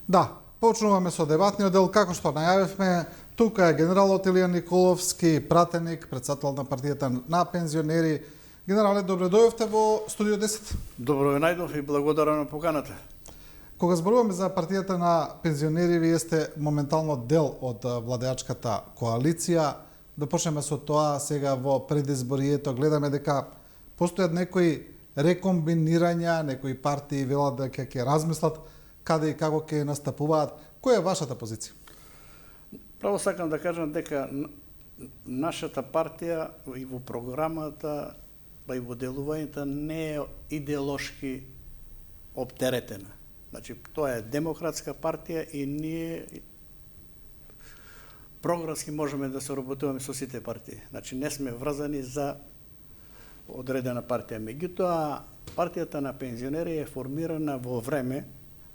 Да, почнуваме со дебатниот дел, како што најавивме. Тука е генералот Илија Николовски, пратеник, председател на партијата на пензионери. Генерале, добре дојдовте во студио 10. Добро ве најдов и благодарам на поканата. Кога зборуваме за партијата на пензионери, вие сте моментално дел од владеачката коалиција. Да почнеме со тоа сега во предизборието. Гледаме дека постојат некои рекомбинирања, некои партии велат дека ќе размислат каде и како ќе настапуваат. Која е вашата позиција? Право сакам да кажам дека нашата партија и во програмата, па и во делувањето не е идеолошки оптеретена. Значи, тоа е демократска партија и ние програмски можеме да се работуваме со сите партии. Значи, не сме врзани за одредена партија. Меѓутоа, партијата на пензионери е формирана во време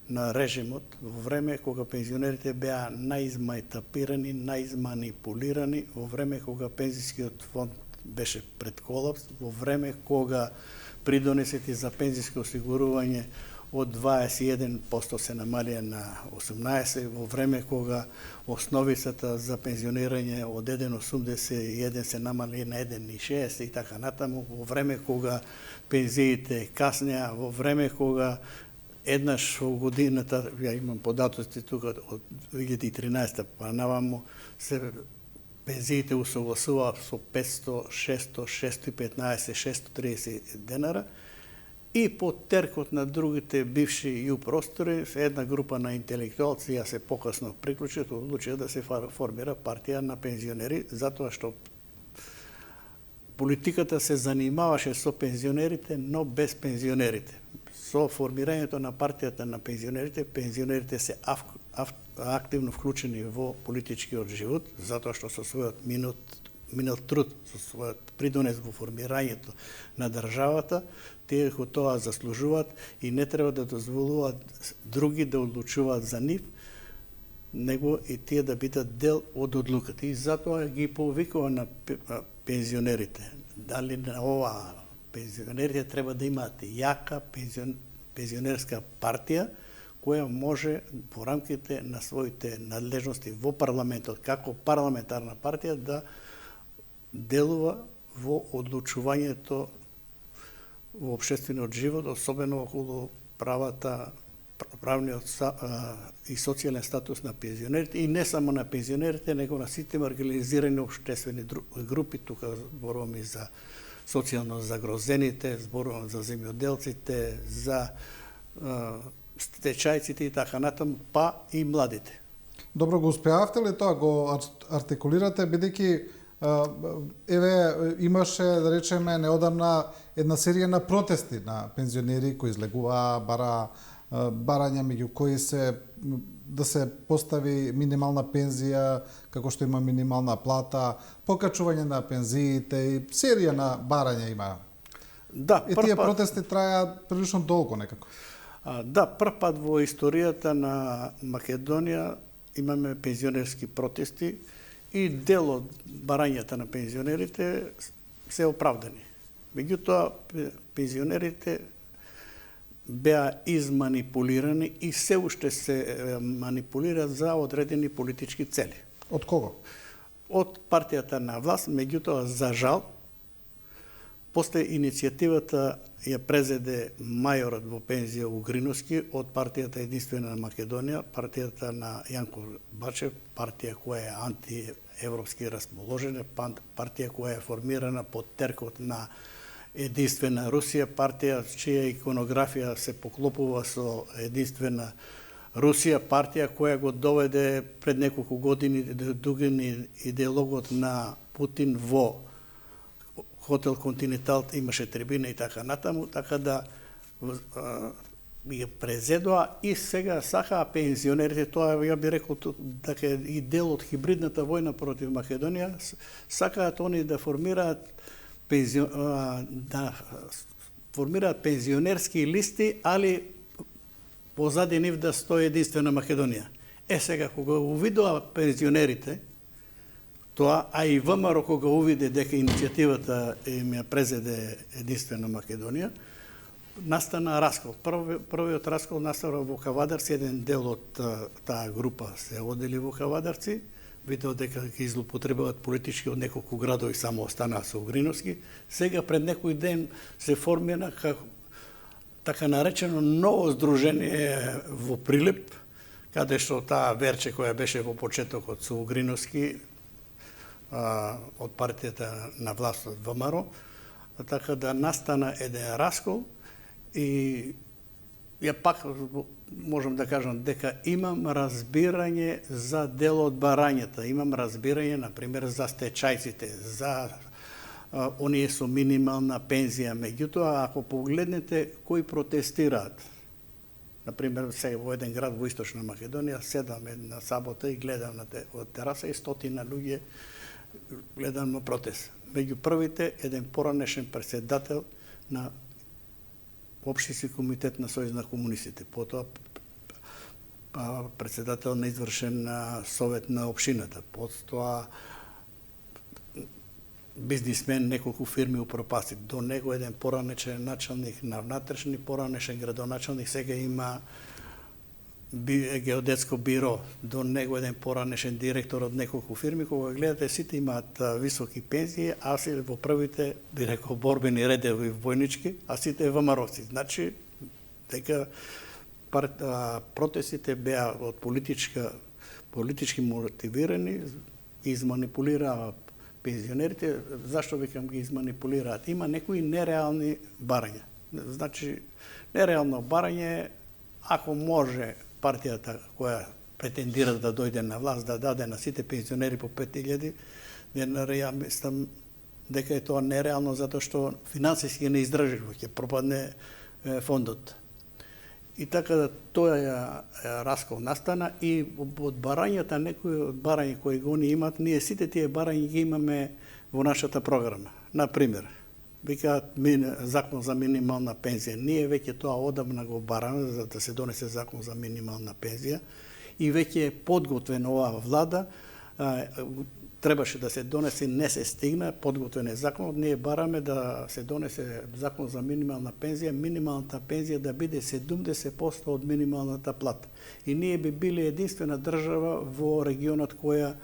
на режимот, во време кога пензионерите беа наизмајтапирани, наизманипулирани, во време кога пензискиот фонд беше пред колапс, во време кога придонесите за пензиско осигурување од 21% се намалија на 18%, во време кога основицата за пензионирање од 1,81 се намали на 1,60 и така натаму, во време кога пензиите каснеа, во време кога еднаш во годината, ја имам податоци тука од 2013 па наваму, се пензиите усогласуваа со 500, 600, 615, 630 денара и по теркот на другите бивши ју простори, една група на интелектуалци ја се покасно приклучат, одлучија да се формира партија на пензионери, затоа што политиката се занимаваше со пензионерите, но без пензионерите. Со формирањето на партијата на пензионерите се активно вклучени во политичкиот живот, затоа што со својот минал труд, со својот придонес во формирањето на државата, тие го тоа заслужуваат и не треба да дозволуваат други да одлучуваат за нив, него и тие да бидат дел од одлуката. И затоа ги повикува на пензионерите. Дали на ова пензионерите треба да имаат јака пензионерска партија, која може во рамките на своите надлежности во парламентот, како парламентарна партија, да делува во одлучувањето во општествениот живот, особено околу правниот и социјален статус на пензионерите, и не само на пензионерите, него на сите маргинализирани општествени групи. Тука зборуваме и за социјално загрозените, зборувам за земјоделците, за стечајците и така натаму, па и младите. Добро, го успеавте ли тоа, го артикулирате, бидејќи имаше, да речеме, неодамна една серија на протести на пензионери кои излегуваа, барања меѓу кои се да се постави минимална пензија, како што има минимална плата, покачување на пензиите и серија на барања има. Да, и тие протести траја прилично долго некако. Да, прв пат во историјата на Македонија имаме пензионерски протести и дел од барањата на пензионерите се оправдани. Меѓутоа, пензионерите беа изманипулирани и се уште се манипулираат за одредени политички цели. Од кого? Од партијата на власт, меѓутоа, за жал, после иницијативата ја презеде мајорот во пензија Угриновски од партијата Единствена на Македонија, партијата на Јанко Бачев, партија која е антиевропски расположена, партија која е формирана под теркот на Единствена Русија, партија чија иконографија се поклопува со Единствена Русија, партија која го доведе пред неколку години дугини идеологот на Путин во хотел Континентал, имаше трибина и така натаму, така да ја презедоа и сега сакаа пензионерите, тоа ја би рекол дека и дел од хибридната војна против Македонија, сакаат они да формираат пензионерски листи, али позади нив да стои Единствена Македонија. Сега, кога увидоа пензионерите тоа, а и ВМРО кога увиде дека иницијативата им ја презеде Единствена Македонија, настана раскол. Првиот раскол настава во Кавадарци, еден дел од таа група се одели во Кавадарци, видео дека ги злоупотребуваат политички од неколку градови, само останаа со Огриновски. Сега пред некој ден се формира како така наречено ново здружение во Прилеп, каде што таа Верче која беше во почетокот со Огриновски од партијата на власт од ВМРО, така да настана еден раскол и ја пак можам да кажам дека имам разбирање за дел од барањата, имам разбирање, например, за стечајците, за оние со минимална пензија. Меѓутоа, ако погледнете кои протестираат, например, сега во еден град во Источна Македонија, седам една сабота и гледам од тераса и стотина луѓе гледам на протест. Меѓу првите, еден поранешен председател на Општински комитет на Сојуз на комунистите, потоа председател на извршен совет на општината, потоа бизнисмен, неколку фирми упропасти. До него еден поранешен началник на внатрешни, поранешен градоначалник, сега има геодетско биро, до него еден поранешен директор од неколку фирми. Кога гледате, сите имаат високи пензии, а си во првите, би рекол, борбени редови војнички, а сите ВМРО-ци. Значи, дека протестите беа од политички мотивирани, изманипулираа пензионерите. Зашто викам ги изманипулираат? Има некои нереални барања. Значи, нереално барање, ако може партијата која претендира да дојде на власт да даде на сите пензионери по 5000 денари, ја мислам дека е тоа нереално затоа што финансиски не издржива, ќе пропадне фондот. И така да тоа раскол настана и од барањата, некои од барања кои го они имат, ние сите тие барања ги имаме во нашата програма. Например, викаат закон за минимална пензија. Ние веќе тоа одамна го бараме за да се донесе закон за минимална пензија и веќе е подготвена оваа влада, требаше да се донесе, не се стигна, подготвен е законот, ние бараме да се донесе закон за минимална пензија, минималната пензија да биде 70% од минималната плата. И ние би биле единствена држава во регионот која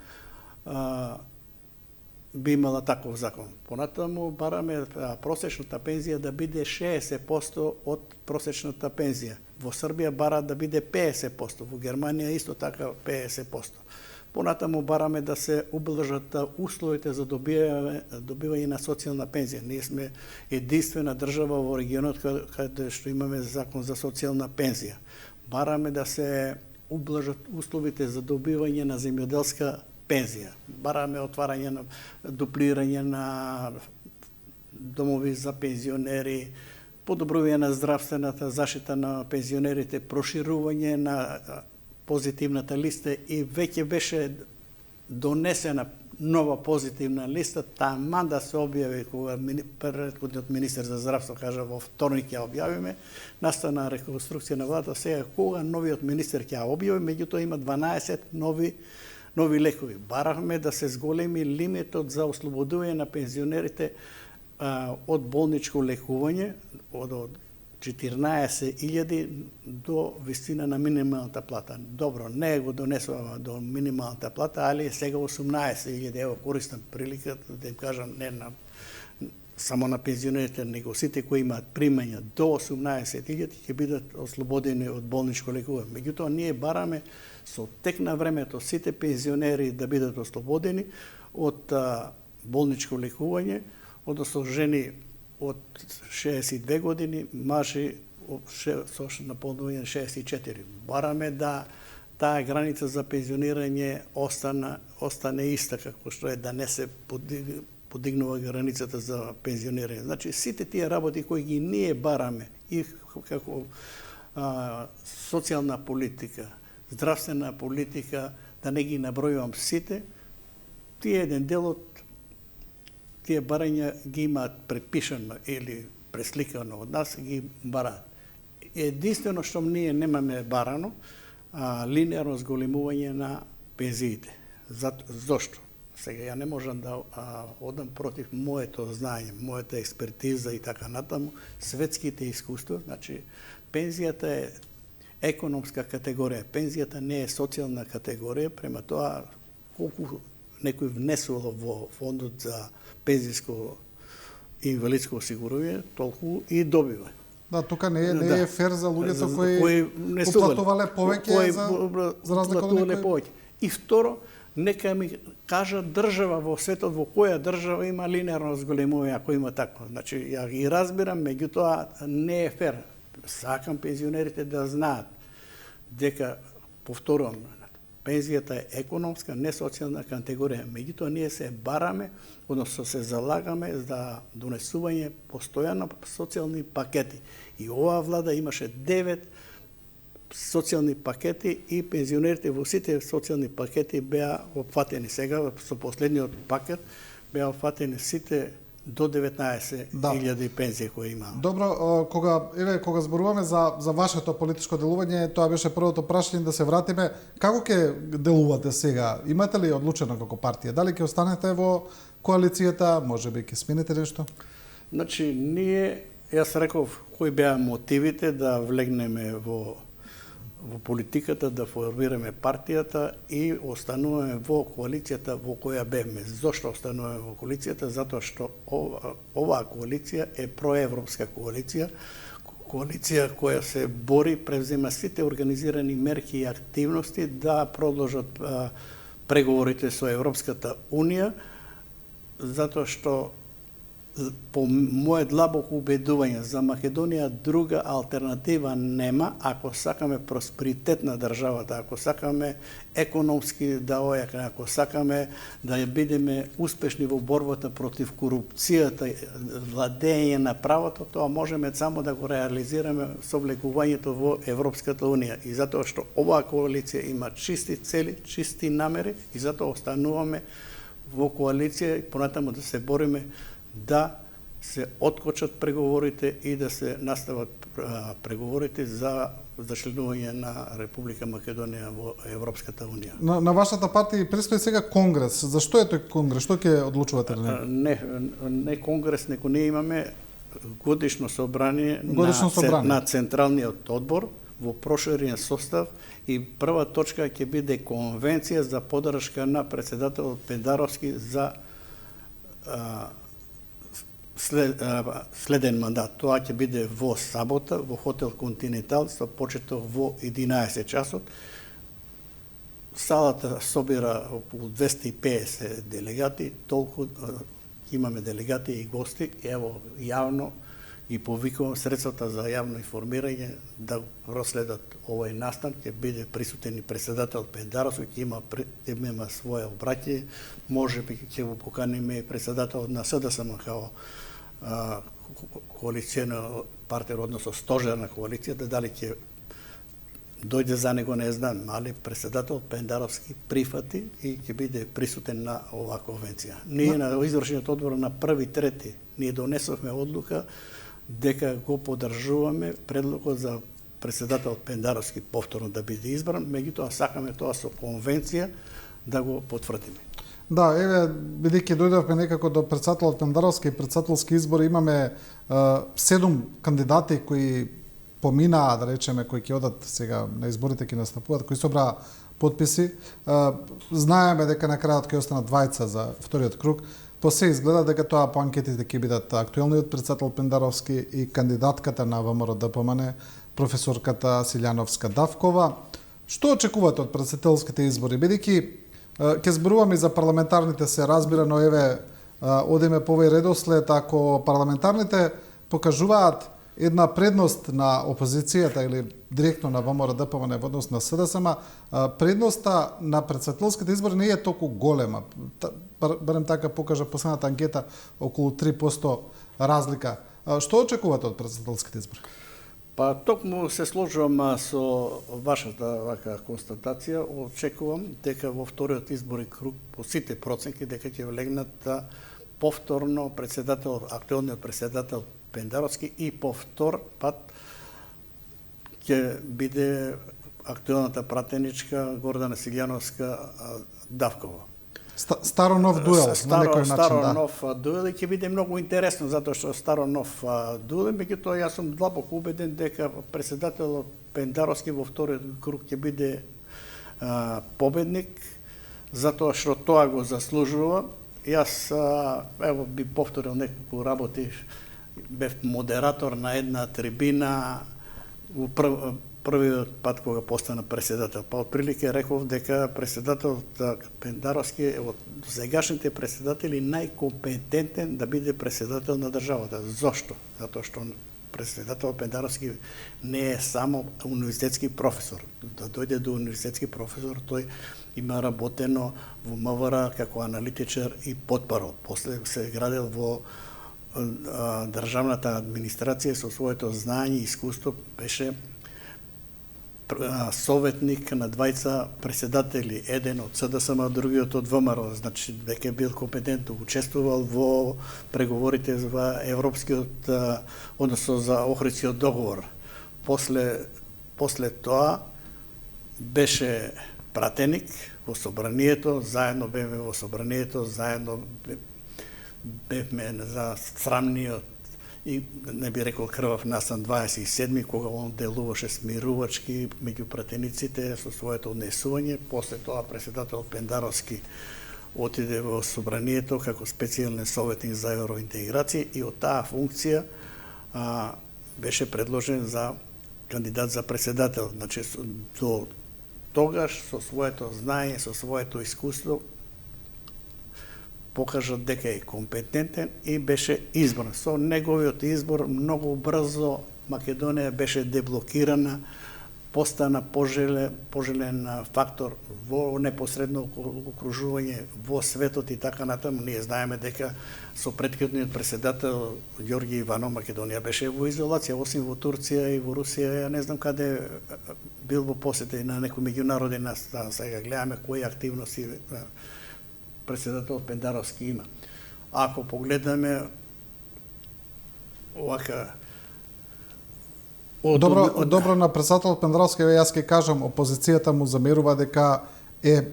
би имала таков закон. Понатаму бараме просечната пензија да биде 60% од просечната пензија. Во Србија бара да биде 50%, во Германија исто така 50%. Понатаму бараме да се ублажат условите за добивање на социјална пензија. Ние сме единствена држава во регионот каде што имаме закон за социјална пензија. Бараме да се ублажат условите за добивање на земјоделска пензија. Бараме отварање на дуплирање на домови за пензионери, подобрување на здравствената заштита на пензионерите, проширување на позитивната листа и веќе беше донесена нова позитивна листа, таман да се објави кога предходниот министер за здравство кажа во вторник ќе објавиме, настана реконструкција на владата, сега кога новиот министер ќе објави, меѓутоа има 12 нови лекови. Баравме да се зголеми лимитот за ослободување на пензионерите од болничко лекување од 14.000 до висина на минималната плата. Добро, не го донесува до минималната плата, али сега 18.000. Ево, користам приликата да им кажам не на само на пензионерите, него сите кои имаат примања до 18.000 ќе бидат ослободени од болничко лекување. Меѓутоа, ние бараме со тек на времето сите пензионери да бидат ослободени од болничко лекување, односно жени од 62 години, мажи со наполнување 64. Бараме да таа граница за пензионирање остане иста како што е, да не се подигнува границата за пензионирање. Значи, сите тие работи кои ги ние бараме и како социјална политика, здравствена политика, да не ги набројувам сите, тие еден дел од тие барања ги имаат препишано или пресликано од нас, ги бараат. Единствено што ние немаме барано, линеарно зголемување на пензиите. Зошто? Сега ја не можам да одам против моето знаење, мојата експертиза и така натаму, светските искуства, значи пензијата е економска категорија, пензијата не е социјална категорија, према тоа колку некој внесува во фондот за пензиско и инвалидско осигурување, толку и добива. Да, тука не е фер за луѓето кои уплатувале повеќе за разлика од некои. И второ, нека ми кажа држава во светот, во која држава има линеарно зголемување, ако има такво. Значи, ја ги разбирам, меѓутоа не е фер. Сакам пензионерите да знаат дека, повторувам, пензијата е економска, не социјална категорија. Меѓутоа, ние се бараме, односно се залагаме за донесување постојано социјални пакети. И оваа влада имаше 9 социјални пакети и пензионерите во сите социјални пакети беа опфатени. Сега, со последниот пакет, беа опфатени сите до 19.000 пензии кои има. Добро, кога зборуваме за вашето политичко делување, тоа беше првото прашање, да се вратиме. Како ќе делувате сега? Имате ли одлучено како партија? Дали ќе останете во коалицијата, можеби ќе смените нешто? Значи, јас реков кои беа мотивите да влегнеме во политиката, да формираме партијата и остануваме во коалицијата во која бевме. Зошто остануваме во коалицијата? Затоа што оваа коалиција е проевропска коалиција, коалиција која се бори, превзема сите организирани мерки и активности да продолжат преговорите со Европската Унија, затоа што по моје длабоко убедување за Македонија друга алтернатива нема ако сакаме просперитет на државата, ако сакаме економски да ојакне, ако сакаме да бидеме успешни во борбата против корупцијата, владење на правото, тоа можеме само да го реализираме со влегувањето во Европската Унија. И затоа што оваа коалиција има чисти цели, чисти намери и затоа остануваме во коалиција и понатаму да се бориме да се откочат преговорите и да се настават преговорите за членување на Република Македонија во Европската Унија. На вашата партија престои сега конгрес. Зашто е тој конгрес? Што ќе одлучувате на него? Не конгрес, неко ние имаме годишно собрание на Централниот одбор во проширен состав и прва точка ќе биде конвенција за поддршка на председателот Пендаровски за следен мандат. Тоа ќе биде во сабота во хотел Континентал со почеток во 11 часот. Салата собира околу 250 делегати, толку имаме делегати и гости. Ево јавно ги повикувам средствата за јавно информирање да проследат овој настан, ќе биде присутен и председател Пендаровски, ќе има свое обраќање, можеби ќе го поканиме и председател на СДСМ као коалицијна партнер, односно стожер на коалицијата, дали ќе дојде за него не знам, али председател Пендаровски прифати и ќе биде присутен на оваа конвенција. Ние на извршниот одбор на 1.3. ние донесовме одлука дека го поддржуваме предлогот за председател Пендаровски повторно да биде избран, меѓутоа сакаме тоа со конвенција да го потврдиме. Да, бидејќи дојдовме некако до председателот Пендаровски и председателски избори, имаме 7 кандидати кои поминаа, да речеме, кои ќе одат сега на изборите, ќе настапуваат, кои собраа потписи. Знаеме дека на крајот ќе останат двајца за вториот круг. По се изгледа дека тоа по анкетите ќе бидат актуелниот председател Пендаровски и кандидатката на ВМРО-ДПМН, професорката Силјановска-Давкова. Што очекувате од председателските избори? Бидејќи ќе зборуваме за парламентарните, се разбира, но одиме по овој редослед, ако парламентарните покажуваат една предност на опозицијата или директно на ВМРО-ДПМН во однос на СДСМ, предноста на председателските избори не е толку голема. Барем така покажа последната анкета, околу 3% разлика. Што очекувате од председателските избори? Па токму се сложувам со вашата вака констатација, очекувам дека во вториот изборен круг по сите проценки дека ќе влегнат повторно актуелниот председател Пендаровски и повтор пат ќе биде актуелната пратеничка Гордана Силјановска Давкова. Старо нов дуел на некој начин, старо да. нов дуел и ќе биде многу интересно затоа што старо нов дуел, меѓутоа јас сум длабоко убеден дека претседателот Пендаровски во вториот круг ќе биде победник, затоа што тоа го заслужува. Јас ево би повторил неколку работи, бев модератор на една трибина во првиот пат кога постана претседател. Па отприлике реков дека претседателот Пендаровски е од сегашните претседатели најкомпетентен да биде претседател на државата. Зошто? Затоа што претседател Пендаровски не е само универзитетски професор. Да дојде до универзитетски професор, тој има работено во МВР како аналитичар и потпарал. После се градил во државната администрација со своето знаење и искуство, беше советник на двајца претседатели, еден од СДСМ, другиот од ВМРО, значи веќе бил компетентно, учествувал во преговорите за европскиот, односно за Охридскиот договор. После тоа беше пратеник во собранието, заедно бевме во собранието, заедно бевме за срамниот и не би рекол крвав настан 27 кога он делуваше смирувачки меѓу пратениците со своето однесување. После тоа претседател Пендаровски отиде во собранието како специјален советник за евроинтеграција и од таа функција беше предложен за кандидат за претседател. Значи до тогаш со своето знаење, со своето искуство покажа дека е компетентен и беше избран. Со неговиот избор многу брзо Македонија беше деблокирана, постана пожелен фактор во непосредно окружување во светот и така натаму. Ние знаеме дека со претходниот претседател Ѓорги Иванов Македонија беше во изолација, осим во Турција и во Русија, ја не знам каде бил во посета и на некој меѓународен настан. Сега гледаме кои активности претседател Пендаровски има. Ако погледаме овака Добро на претседател Пендаровски, јас ќе кажам, опозицијата му замерува дека е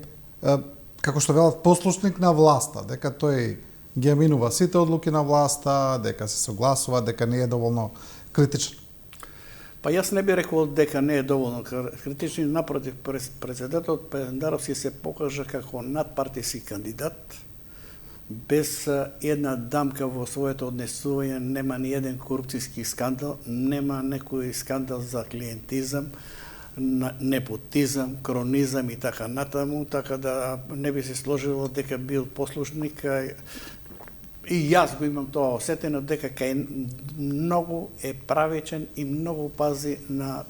како што велат послушник на власта, дека тој ги аминува сите одлуки на власта, дека се согласува, дека не е доволно критичен. Па јас не би рекол дека не е доволно критичен, напротив, претседателот Пендаровски се покажа како надпартиски кандидат, без една дамка во своето однесување, нема ни еден корупцијски скандал, нема некој скандал за клиентизам, непотизам, кронизам и така натаму, така да не би се сложило дека бил послушник. И јас го имам тоа осетено дека кај многу е правечен и многу пази на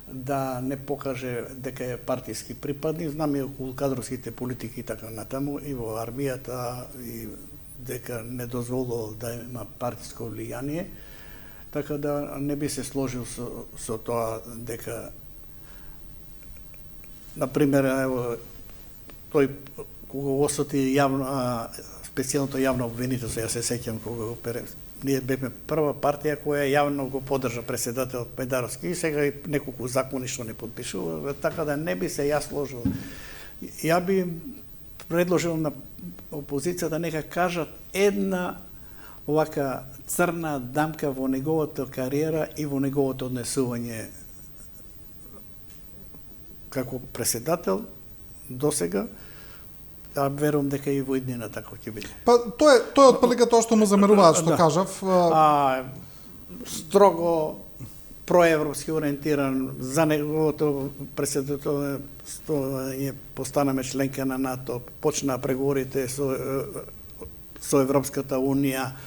да не покаже дека е партиски припадник. Знам и околу кадровските политики и така натаму и во армијата и дека не дозволувал да има партиско влијание. Така да не би се сложил со тоа дека например ево тој кога осоти јавно специјалното јавно обвинителство, јас се сеќам кога ние бевме прва партија која јавно го поддржа претседател Пендаровски и сега и неколку закони што не подпишува, така да не би се јас сложил. Ја би предложил на опозицијата нека кажат една овака црна дамка во неговата кариера и во неговото однесување како претседател досега. Верувам дека и во иднина така ќе биде. Па тоа е отприлика тоа што му замеруваат, што кажав. Строго проевропски ориентиран, за неговото претседателство постанаме членка на НАТО, почнаа преговорите со Европската унија,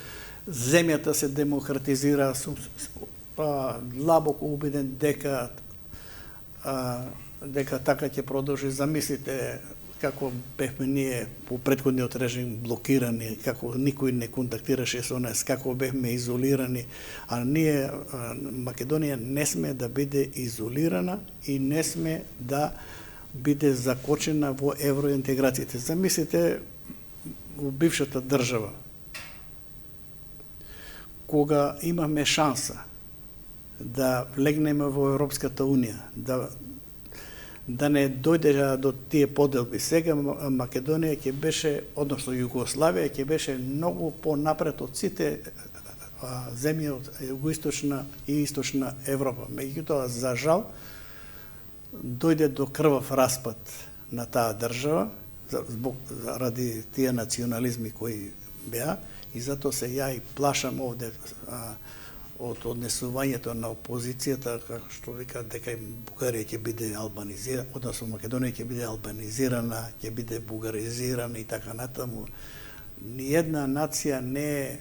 земјата се демократизира, длабоко убеден дека така ќе продолжи. Замислите како бевме ние по претходниот режим блокирани, како никој не контактираше со нас, како бевме изолирани, а ние, Македонија, не сме да биде изолирана и не сме да биде закочена во евроинтеграцијите. Замислите во бившата држава, кога имаме шанса да влегнеме во Европската унија, да не дојде до тие поделби. Сега Македонија ќе беше, односно Југославија ќе беше многу понапред од сите земји од југоисточна и источна Европа. Меѓутоа, за жал, дојде до крвав распад на таа држава заради тие национализми кои беа, и затоа се ја и плашам овде од однесувањето на опозицијата, како што вика дека Бугарија ќе биде албанизирана, односно Македонија ќе биде албанизирана, ќе биде бугаризирана и така натаму. Ниедна нација не е,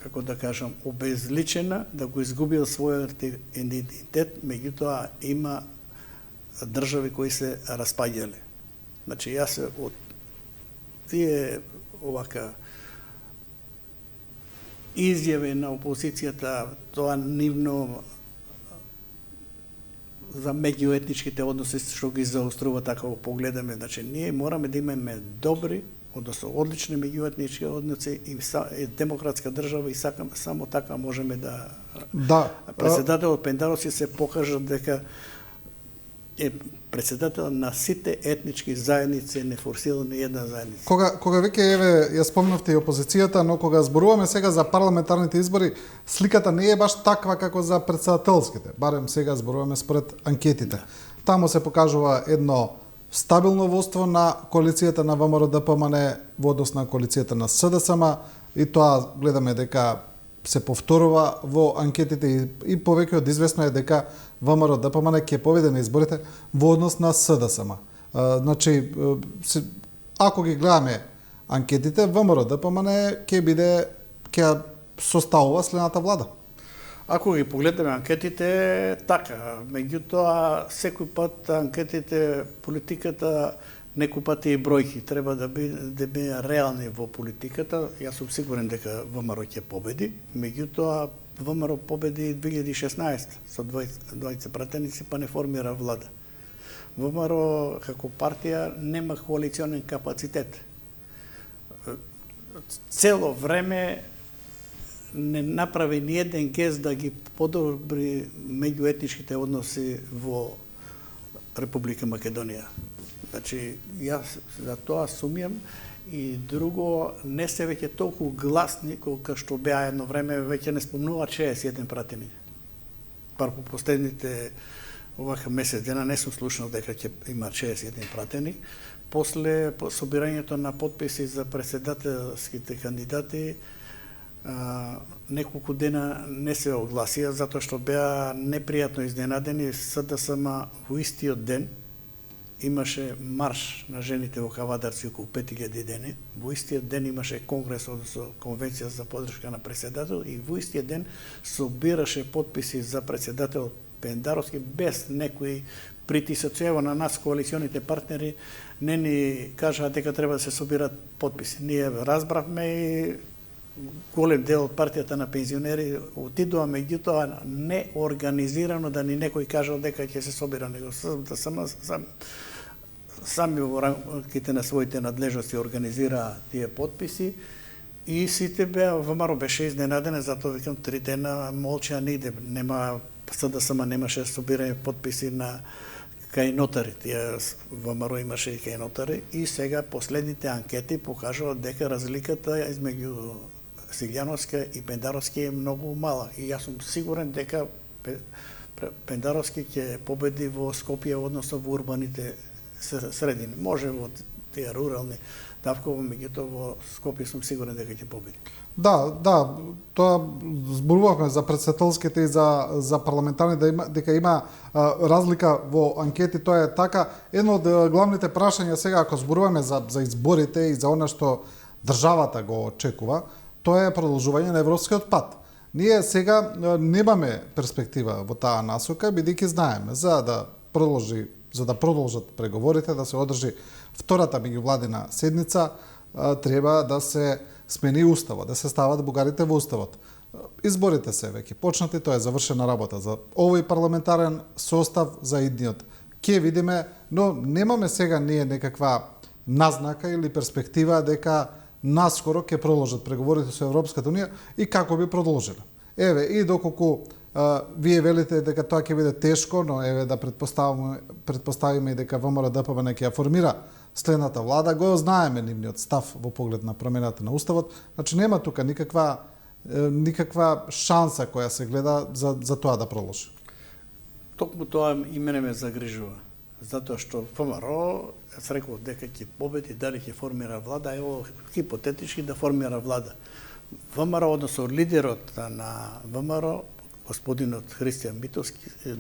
како да кажам, обезличена, да го изгубил својот идентитет, меѓутоа има држави кои се распаѓале. Значи, јас од тие овака изјави на опозицијата, тоа нивно за меѓуетничките односи што ги заострува, така го погледаме. Значи, ние мораме да имаме добри, односно одлични меѓуетнички односи и демократска држава, и само така можеме да... Председателот Пендаровски се покажа дека е председател на сите етнички заедници, не форсира ни една заедница. Кога веќе ја спомнавте и опозицијата, но кога зборуваме сега за парламентарните избори, сликата не е баш таква како за председателските. Барем сега зборуваме според анкетите. Таму се покажува едно стабилно воство на коалицијата на ВМРО ДПМН во однос на коалицијата на СДСМ, и тоа гледаме дека се повторува во анкетите и повеќе од известно е дека ВМРО ДПМН ќе победи на изборите во однос на СДСМ. Значи, ако ги гледаме анкетите, ВМРО ДПМН ќе составува следната влада. Ако ги погледнеме анкетите, така, меѓутоа секој пат анкетите, политиката, некој пат и бројки треба да биде реални во политиката. Јас сум сигурен дека ВМРО ќе победи, меѓутоа ВМРО победи 2016 со двајца пратеници, па не формира влада. ВМРО како партија нема коалиционен капацитет. Цело време не направи ни еден гест да ги подобри меѓуетничките односи во Република Македонија. Значи, јас за тоа сумјам, и друго, не се веќе толку гласни колку што беа едно време, веќе не спомнуваат 61 пратеник. Бар по последните овака месец дена не сум слушнал дека ќе има 61 пратеник. После собирањето на подписи за председателските кандидати, неколку дена не се огласија, затоа што беа непријатно изненадени. СДСМ во истиот ден имаше марш на жените во Кавадарци околу 5000 дени, во истиот ден имаше конгрес, односно конвенција за поддршка на председател, и во истиот ден собираше подписи за председател Пендаровски без некои притисоци. Ево, на нас коалиционите партнери не ни кажаа дека треба да се собират подписи. Ние разбравме и голем дел од партијата на пензионери отидува, меѓутоа не организирано да ни некој кажал дека ќе се собира, него сами во рамките на своите надлежности организираа тие подписи, и сите беа, ВМРО беше изненадена, затоа викам 3 дена молча нигде, нема СДСМ немаше собирање подписи на кај нотари, тие ВМРО имаше и кај нотари, и сега последните анкети покажуваат дека разликата измеѓу Силјановска и Пендаровски е многу мала, и јас сум сигурен дека Пендаровски ќе победи во Скопје, односно во урбаните средини. Може во тие рурални давково, меѓутоа во Скопје сум сигурен дека ќе победи. Да, тоа зборувавме за председателските и за парламентарни, дека има разлика во анкети, тоа е така. Едно од главните прашања сега, ако зборуваме за изборите и за она што државата го очекува, тоа е продолжување на европскиот пат. Ние сега немаме перспектива во таа насока, бидејќи знаеме за да продолжат преговорите, да се одржи втората меѓувладина седница, треба да се смени уставот, да се стават бугарите во уставот. Изборите се веќе почнати, тоа е завршена работа за овој парламентарен состав, за идниот ќе видиме, но немаме сега ние некаква назнака или перспектива дека наскоро ќе продолжат преговорите со Европската унија и како би продолжиле. Еве, и доколку Вие велите дека тоа ќе биде тешко, но еве да предпоставиме и дека ВМРО ДПМН ќе ја формира следната влада, го знаеме нивниот став во поглед на промената на уставот. Значи нема тука никаква шанса која се гледа за тоа да продолжи. Токму тоа и мене ме загрижува. Затоа што ВМРО, јас реков дека ќе победи, дали ќе формира влада, ево хипотетички да формира влада. ВМРО, односно лидерот на ВМРО, господинот Христијан Митовски,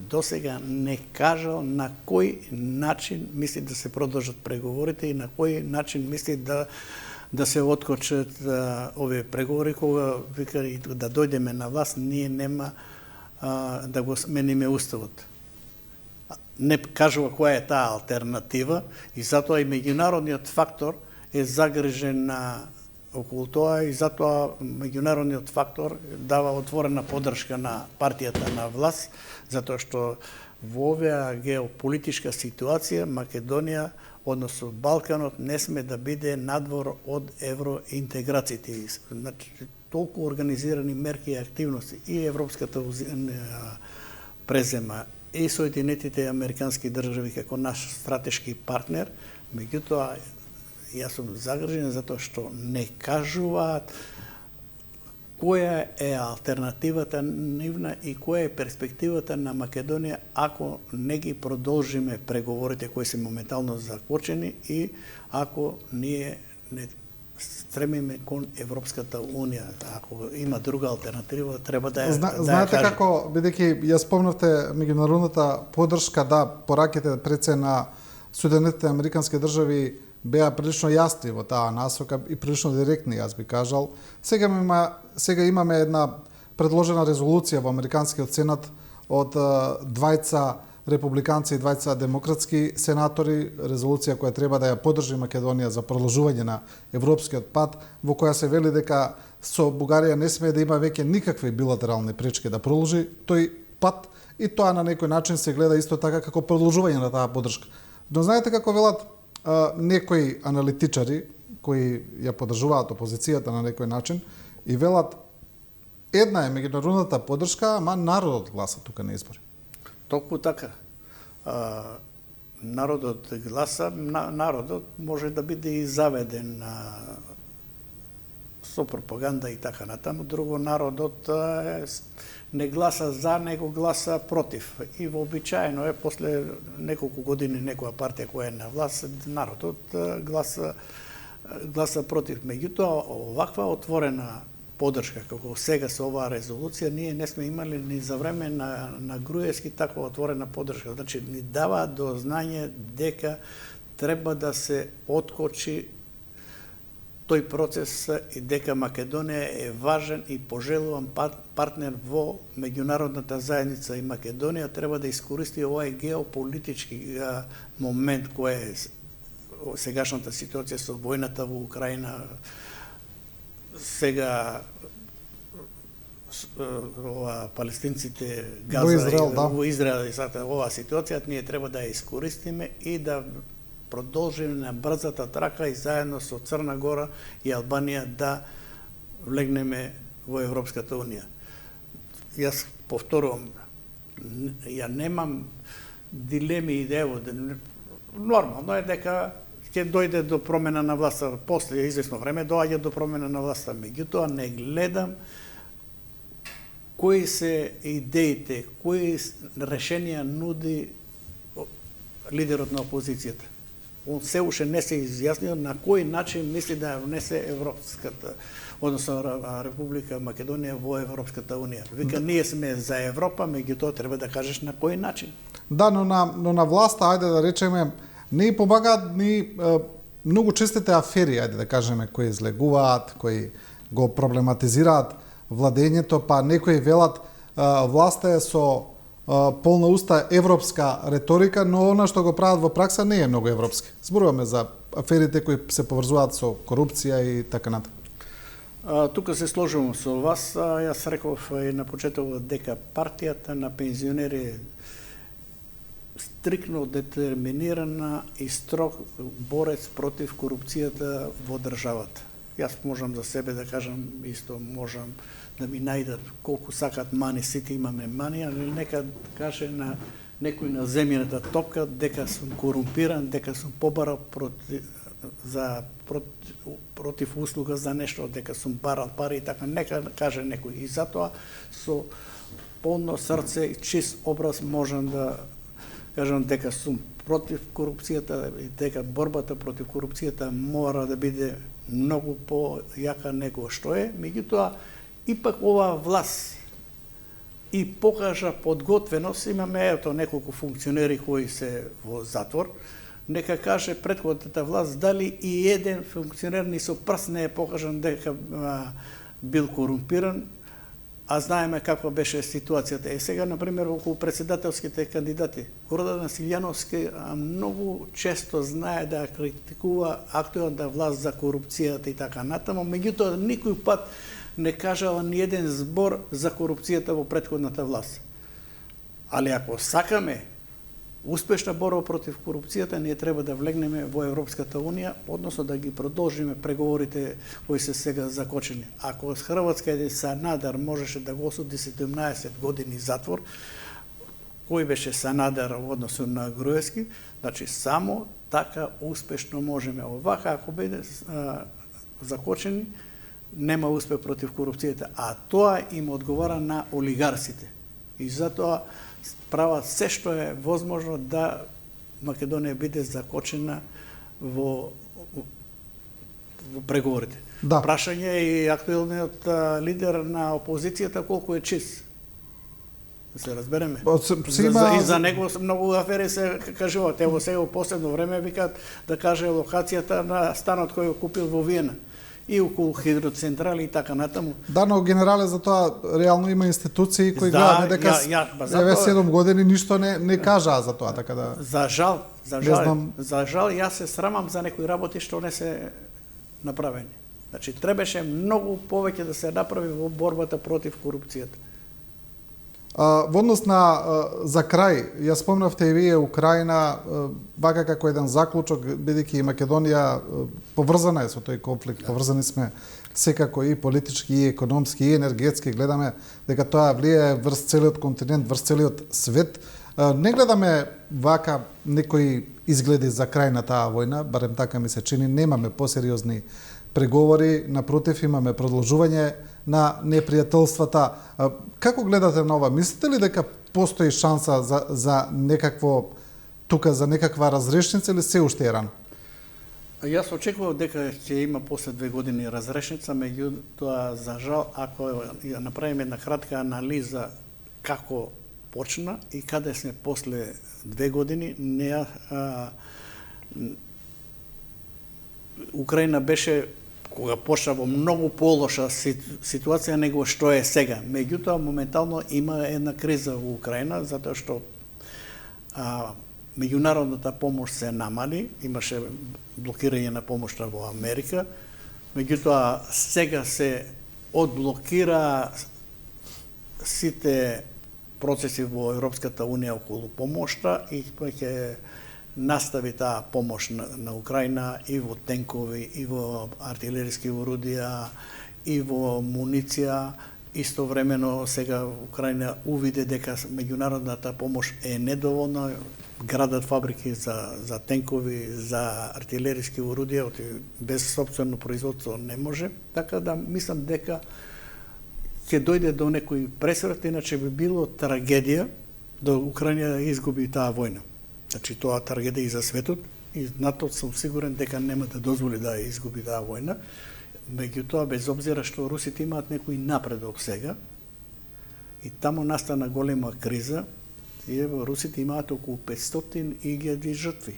досега не кажал на кој начин мисли да се продолжат преговорите и на кој начин мисли да се откочат овие преговори, кога вика и да дојдеме на власт, ние нема да го смениме уставот. Не кажува која е таа алтернатива и затоа и меѓународниот фактор е загрижен околу тоа и затоа меѓународниот фактор дава отворена поддршка на партијата на власт, затоа што во оваа геополитичка ситуација Македонија, односно Балканот, не сме да биде надвор од евроинтеграциите. Значи, толку организирани мерки и активности и Европската презема и Соединетите Американски држави како наш стратешки партнер, меѓутоа јас сум загрижен затоа што не кажуваат која е алтернативата нивна и која е перспективата на Македонија ако не ги продолжиме преговорите кои се моментално закочени и ако ние не стремиме кон Европската Унија. Ако има друга алтернатива, треба да ја Знаете како, бидејќи ја спомнавте меѓународната поддршка, да, пораките пред се на Соединетите Американски држави беа прилично јасни во таа насока и прилично директни, јас би кажал. Сега имаме една предложена резолуција во Американскиот сенат од двајца републиканци и двајца демократски сенатори, резолуција која треба да ја поддржи Македонија за продолжување на европскиот пат, во која се вели дека со Бугарија не смее да има веќе никакви билатерални пречки да продолжи тој пат и тоа на некој начин се гледа исто така како продолжување на таа поддршка. Но знаете како велат некои аналитичари кои ја поддржуваат опозицијата на некој начин и велат една е меѓународната поддршка, ама народот гласа тука на избори. Токму така. Народот гласа, народот може да биде и заведен со пропаганда и така натаму, друго народот не гласа за, него гласа против. И вообичаено е после неколку години некоја партија која е на власт, народот гласа против. Меѓутоа, оваква отворена поддршка како сега со оваа резолуција, ние не сме имали ни за време на Груевски таква отворена поддршка. Значи, ни дава до знање дека треба да се откочи тој процес и дека Македонија е важен и пожелуван партнер во меѓународната заедница и Македонија треба да искористи овој геополитички момент кој е сегашната ситуација со војната во Украина, сега палестинците Газа во Израел и оваа ситуација ние треба да ја искористиме и да продолжиме на брзата трака и заедно со Црна Гора и Албанија да влегнеме во Европската Унија. Јас повторувам, ја немам дилеми и идеја, нормално е дека ќе дојде до промена на власта, после известно време доаѓа до промена на власта, меѓутоа не гледам кои се идеите, кои решенија нуди лидерот на опозицијата. Он се уште не се изјаснил на кој начин мисли да ја внесе Европската, односно Република Македонија во Европската Унија. Вика, ние сме за Европа, меѓутоа треба да кажеш на кој начин. Да, но на власта, ајде да речеме, не и помагаат ни многу честите афери, ајде да кажеме, кои излегуваат, кои го проблематизираат владењето, па некои велат власта е со полна уста европска реторика, но она што го прават во пракса не е многу европски. Зборуваме за аферите кои се поврзуваат со корупција и така натаму. Тука се сложувам со вас. Јас реков и на почетокот дека партијата на пензионери е стрикно детерминирана и строг борец против корупцијата во државата. Јас можам за себе да кажам, исто можам да ми најдат колку сакат мани, сите имаме мани, али нека каже на некој на земјаната топка дека сум корумпиран, дека сум побарал против услуга за нешто, дека сум барал пари и така, нека каже некој. И затоа со полно срце и чист образ можам да кажам дека сум против корупцијата и дека борбата против корупцијата мора да биде многу појака него што е. Меѓутоа, ипак оваа власт и покажа подготвеност. Имаме ето неколку функционери кои се во затвор. Нека каже претходната власт дали и еден функционер ни со прст не е покажан дека бил корумпиран, а знаеме каква беше ситуацијата. Сега, например, околу председателските кандидати, Гордан Силјановски многу често знае да критикува актуелната власт за корупцијата и така натаму, меѓутоа никој пат не кажала ни еден збор за корупцијата во претходната власт. Али ако сакаме успешна борба против корупцијата, ние треба да влегнеме во Европската Унија, односно да ги продолжиме преговорите кои се сега закочени. Ако Хрватска еден Санадар можеше да го осуди 17 години затвор, кој беше Санадар во односу на Груевски, значи само така успешно можеме. Овака ако биде закочени, нема успех против корупцијата, а тоа им одговара на олигарсите. И затоа прават се што е возможно да Македонија биде закочена во преговорите. Да. Прашање е и актуелниот лидер на опозицијата колку е чист. Да се разбереме. И за него многу афери се кажуваат. Ево сега во последно време викаат да каже локацијата на станот кој го купил во Виена и околу хидроцентрали и така натаму. Да, но генерале за тоа реално има институции кои гледаме дека еве 7 години ништо не кажаа за тоа, така да. За жал, јас се срамам за некои работи што не се направени. Значи требаше многу повеќе да се направи во борбата против корупцијата. Во однос на за крај, ја спомнавте и вие Украина вака како еден заклучок, бидејќи и Македонија поврзана е со тој конфликт, поврзани сме секако и политички, и економски, и енергетски, гледаме дека тоа влијае врз целиот континент, врз целиот свет. Не гледаме вака некои изгледи за крај на таа војна, барем така ми се чини, немаме посериозни преговори, напротив имаме продолжување на непријателствата. Како гледате на ова? Мислите ли дека постои шанса за некакво тука за некаква разрешница или се уште е рано? Јас очекував дека ќе има после 2 години разрешница, меѓутоа за жал ако ја направиме една кратка анализа како почна и каде сме после 2 години, Украина беше кога почна во многу полоша ситуација него што е сега. Меѓутоа, моментално има една криза во Украина, затоа што меѓународната помош се намали, имаше блокирање на помошта во Америка, меѓутоа сега се одблокира сите процеси во Европската Унија околу помошта и ќе настави таа помош на Украина и во тенкови, и во артилериски орудија, и во муниција. Истовремено сега Украина увиде дека меѓународната помош е недоволна, градат фабрики за тенкови, за артилериски орудија, без сопствено производство не може. Така да мислам дека ќе дојде до некој пресврт, иначе би било трагедија да Украина изгуби таа војна. Значи тоа трагедија и за светот, и НАТО сум сигурен дека нема да дозволи да ја изгуби таа војна. Меѓутоа, без обзира што русите имаат некој напредок сега, и таму настана голема криза, и русите имаат околу 500.000 жртви.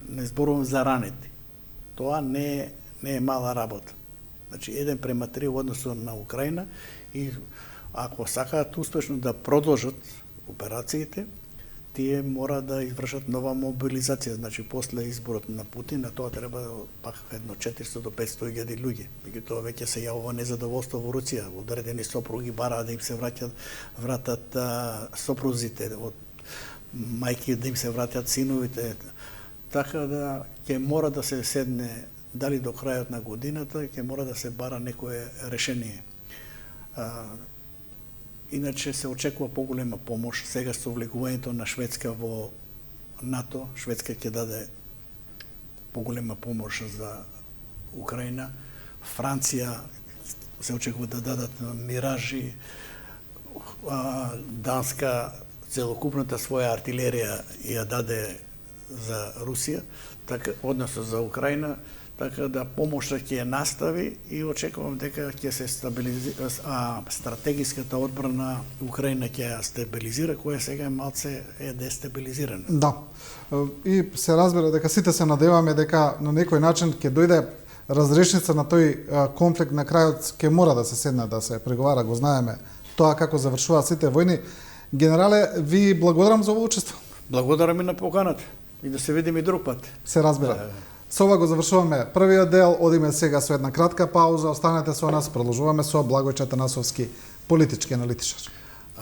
Не зборувам за ранети. Тоа не е мала работа. Значи 1:3 во односу на Украина, и ако сакаат успешно да продолжат операциите, тие мора да извршат нова мобилизација, значи после изборот на Путин, на тоа треба пак едно 400 до 500.000 луѓе. Меѓутоа веќе се јавува незадоволство во Русија, одредени сопруги бараат да им се вратат сопрузите, од мајки да им се вратат синовите. Така да ќе мора да се седне дали до крајот на годината ќе мора да се бара некое решение. Иначе се очекува поголема помош. Сега со влегувањето на Шведска во НАТО, Шведска ќе даде поголема помош за Украина. Франција се очекува да дадат миражи. Данска целокупната своја артилерија ја даде за Русија, така, односно за Украина, така да помошта ќе настави и очекувам дека ќе се стабилизира, стратегиската одбрана Украина ќе ја стабилизира, која сега малце е дестабилизирана. Да. И се разбира дека сите се надеваме дека на некој начин ќе дојде разрешница на тој конфликт, на крајот ќе мора да се седне да се преговара, го знаеме тоа како завршуваат сите војни. Генерале, ви благодарам за ово учество. Благодарам и на поканата и да се видиме друг пат. Се разбира. Со ова го завршуваме првиот дел, одиме сега со една кратка пауза, останете со нас, продолжуваме со Благој Чатанасовски, политички аналитичар.